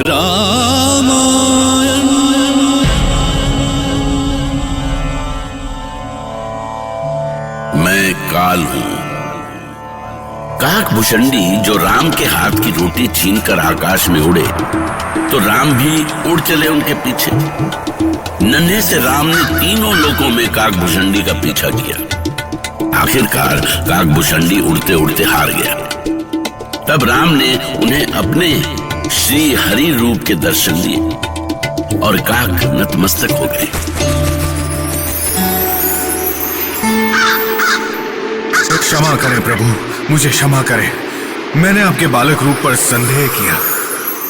रामायण। मैं काल हूं, काकभूषणी जो राम के हाथ की रोटी छीनकर आकाश में उड़े तो राम भी उड़ चले उनके पीछे। नन्हे से राम ने तीनों लोकों में काकभूषणी का पीछा किया। आखिरकार काकभूषणी उड़ते उड़ते हार गया। तब राम ने उन्हें अपने श्री हरि रूप के दर्शन दिए और काक नतमस्तक हो गए। क्षमा करें प्रभु, मुझे क्षमा करें, मैंने आपके बालक रूप पर संदेह किया।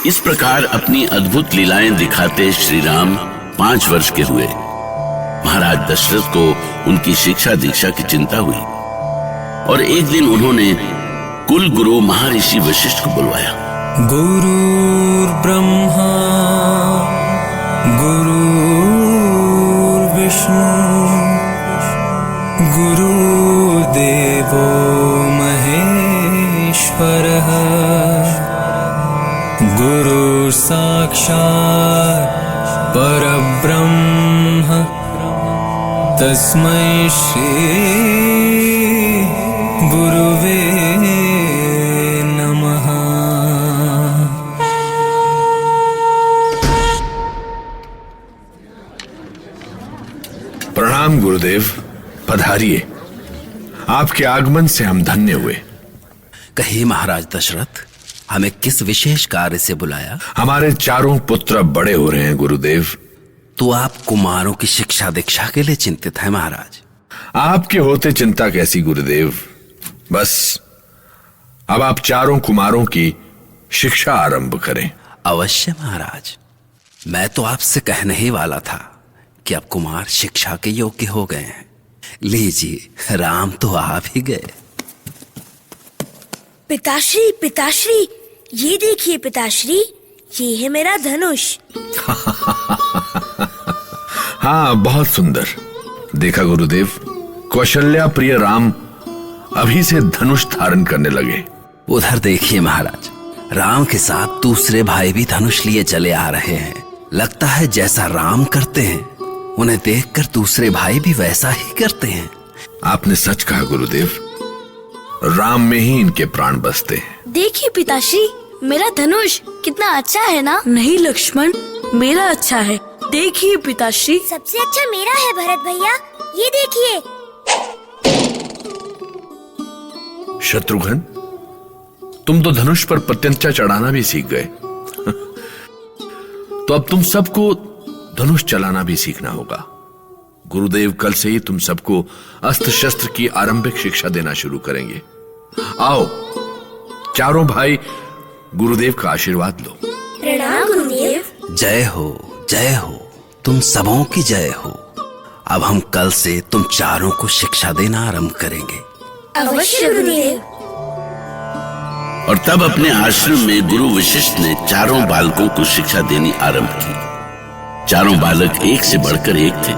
इस प्रकार अपनी अद्भुत लीलाएं दिखाते श्री राम 5 वर्ष के हुए। महाराज दशरथ को उनकी शिक्षा दीक्षा की चिंता हुई और एक दिन उन्होंने कुल गुरु महर्षि वशिष्ठ को बुलवाया। गुरुर्ब्रह्मा गुरुर्विष्णु गुरुदेवो महेश्वरः गुरुः साक्षात् परब्रह्म तस्मै श्री गुरुवे नमः। प्रणाम गुरुदेव, पधारिए। आपके आगमन से हम धन्य हुए। कहिए महाराज दशरथ, हमें किस विशेष कार्य से बुलाया? हमारे चारों पुत्र बड़े हो रहे हैं गुरुदेव। तो आप कुमारों की शिक्षा दीक्षा के लिए चिंतित हैं महाराज? आपके होते चिंता कैसी गुरुदेव, बस अब आप चारों कुमारों की शिक्षा आरंभ करें। अवश्य महाराज, मैं तो आपसे कहने ही वाला था कि अब कुमार शिक्षा के योग्य हो गए हैं। लीजिए, राम तो आ भी गए। पिताश्री, पिताश्री, ये देखिए पिताश्री, ये है मेरा धनुष। हाँ, बहुत सुंदर। देखा गुरुदेव, कौशल्या प्रिय राम अभी से धनुष धारण करने लगे। उधर देखिए महाराज, राम के साथ दूसरे भाई भी धनुष लिए चले आ रहे हैं। लगता है जैसा राम करते हैं उन्हें देखकर दूसरे भाई भी वैसा ही करते हैं। आपने सच कहा गुरुदेव, राम में ही इनके प्राण बसते हैं। देखिए पिताश्री, मेरा धनुष कितना अच्छा है ना? नहीं लक्ष्मण, मेरा अच्छा है। देखिए पिताश्री। सबसे अच्छा मेरा है भरत भैया, ये देखिए। शत्रुघ्न, तुम तो धनुष पर प्रत्यंचा चढ़ाना भी सीख गए। तो अब तुम सबको धनुष चलाना भी सीखना होगा। गुरुदेव कल से ही तुम सबको अस्त्र शस्त्र की आरंभिक शिक्षा देना शुरू करेंगे। आओ चारों भाई, गुरुदेव का आशीर्वाद लो। प्रणाम गुरुदेव। जय हो, जय हो, तुम सबों की जय हो। अब हम कल से तुम चारों को शिक्षा देना आरंभ करेंगे। अवश्य गुरुदेव। और तब अपने आश्रम में गुरु वशिष्ठ ने चारों बालकों को शिक्षा देनी आरंभ की। चारों बालक एक से बढ़कर एक थे,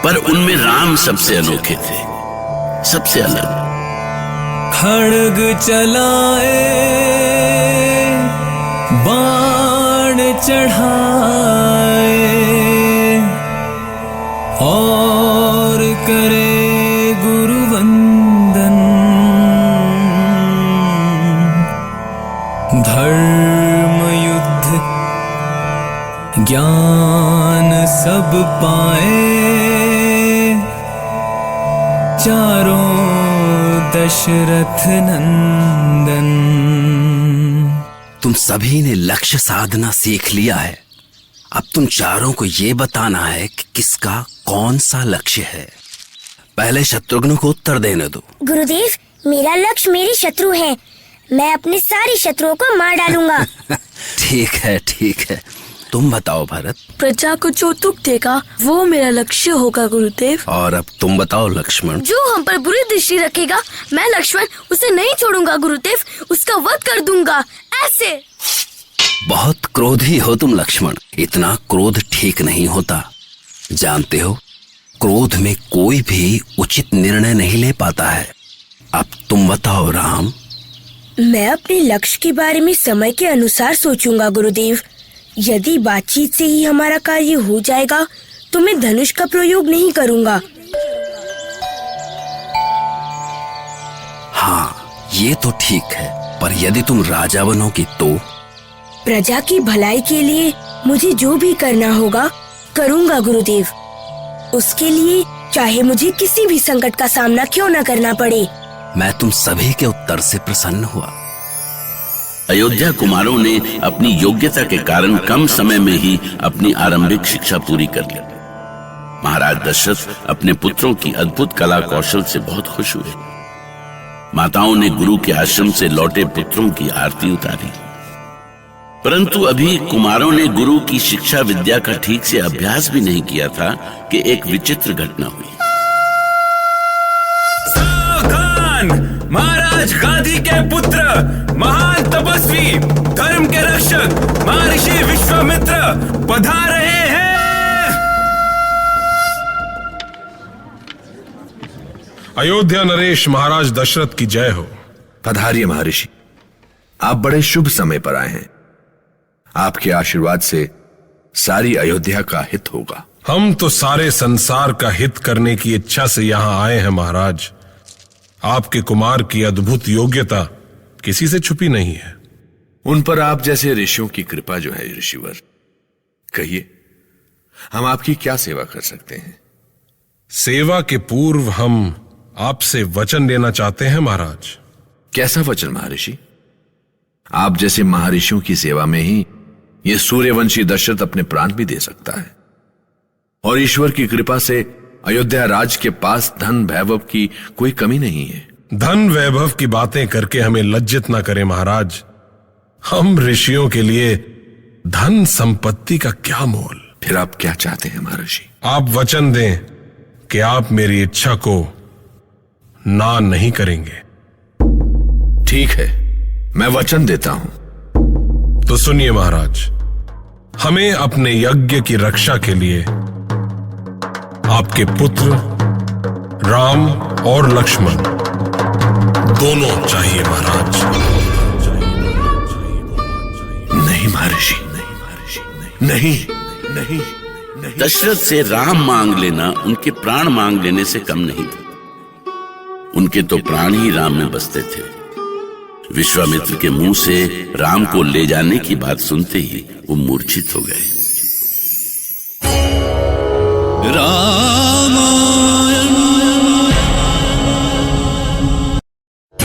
पर उनमें राम सबसे अनोखे थे, सबसे अलग। खड्ग चलाए, बाण चढ़ाए और करे गुरुवंदन। धर्म युद्ध ज्ञान सब पाए, चारों दशरथ नंदन। तुम सभी ने लक्ष्य साधना सीख लिया है। अब तुम चारों को ये बताना है कि किसका कौन सा लक्ष्य है। पहले शत्रुघ्न को उत्तर देने दो। गुरुदेव, मेरा लक्ष्य मेरे शत्रु हैं। मैं अपने सारे शत्रुओं को मार डालूंगा। ठीक है, ठीक है। तुम बताओ भरत। प्रजा को जो दुख देगा वो मेरा लक्ष्य होगा गुरुदेव। और अब तुम बताओ लक्ष्मण। जो हम पर बुरी दृष्टि रखेगा, मैं लक्ष्मण उसे नहीं छोड़ूंगा गुरुदेव, उसका वध कर दूंगा। ऐसे। बहुत क्रोधी हो तुम लक्ष्मण। इतना क्रोध ठीक नहीं होता। जानते हो, क्रोध में कोई भी उचित निर्णय नहीं ले पाता है। अब तुम बताओ राम। मैं अपने लक्ष्य के बारे में समय के अनुसार सोचूंगा गुरुदेव। यदि बातचीत से ही हमारा कार्य हो जाएगा तो मैं धनुष का प्रयोग नहीं करूँगा। हाँ, ये तो ठीक है, पर यदि तुम राजा बनोगी तो? प्रजा की भलाई के लिए मुझे जो भी करना होगा करूँगा गुरुदेव। उसके लिए चाहे मुझे किसी भी संकट का सामना क्यों न करना पड़े। मैं तुम सभी के उत्तर से प्रसन्न हुआ। अयोध्या कुमारों ने अपनी योग्यता के कारण कम समय में ही अपनी आरंभिक शिक्षा पूरी कर ली। महाराज दशरथ अपने पुत्रों की अद्भुत कला कौशल से बहुत खुश हुए। माताओं ने गुरु के आश्रम से लौटे पुत्रों की आरती उतारी। परंतु अभी कुमारों ने गुरु की शिक्षा विद्या का ठीक से अभ्यास भी नहीं किया था कि एक विचित्र घटना हुई। सावधान! महाराज गांधी के पुत्र, महान तपस्वी, धर्म के रक्षक महर्षि विश्वामित्र पधार रहे हैं। अयोध्या नरेश महाराज दशरथ की जय हो। पधारिए महर्षि, आप बड़े शुभ समय पर आए हैं। आपके आशीर्वाद से सारी अयोध्या का हित होगा। हम तो सारे संसार का हित करने की इच्छा से यहां आए हैं महाराज। आपके कुमार की अद्भुत योग्यता किसी से छुपी नहीं है। उन पर आप जैसे ऋषियों की कृपा जो है ऋषिवर, कहिए हम आपकी क्या सेवा कर सकते हैं? सेवा के पूर्व हम आपसे वचन लेना चाहते हैं महाराज। कैसा वचन महर्षि? आप जैसे महर्षियों की सेवा में ही यह सूर्यवंशी दशरथ अपने प्राण भी दे सकता है। और ईश्वर की कृपा से अयोध्या राज के पास धन वैभव की कोई कमी नहीं है। धन वैभव की बातें करके हमें लज्जित ना करें महाराज। हम ऋषियों के लिए धन संपत्ति का क्या मोल। फिर आप क्या चाहते हैं महर्षि? आप वचन दें कि आप मेरी इच्छा को ना नहीं करेंगे। ठीक है, मैं वचन देता हूं। तो सुनिए महाराज, हमें अपने यज्ञ की रक्षा के लिए आपके पुत्र राम और लक्ष्मण दोनों चाहिए महाराज। नहीं महर्षि, नहीं महर्षि, नहीं नहीं नहीं। दशरथ से राम मांग लेना उनके प्राण मांग लेने से कम नहीं था। उनके तो प्राण ही राम में बसते थे। विश्वामित्र के मुंह से राम को ले जाने की बात सुनते ही वो मूर्छित हो गए। राम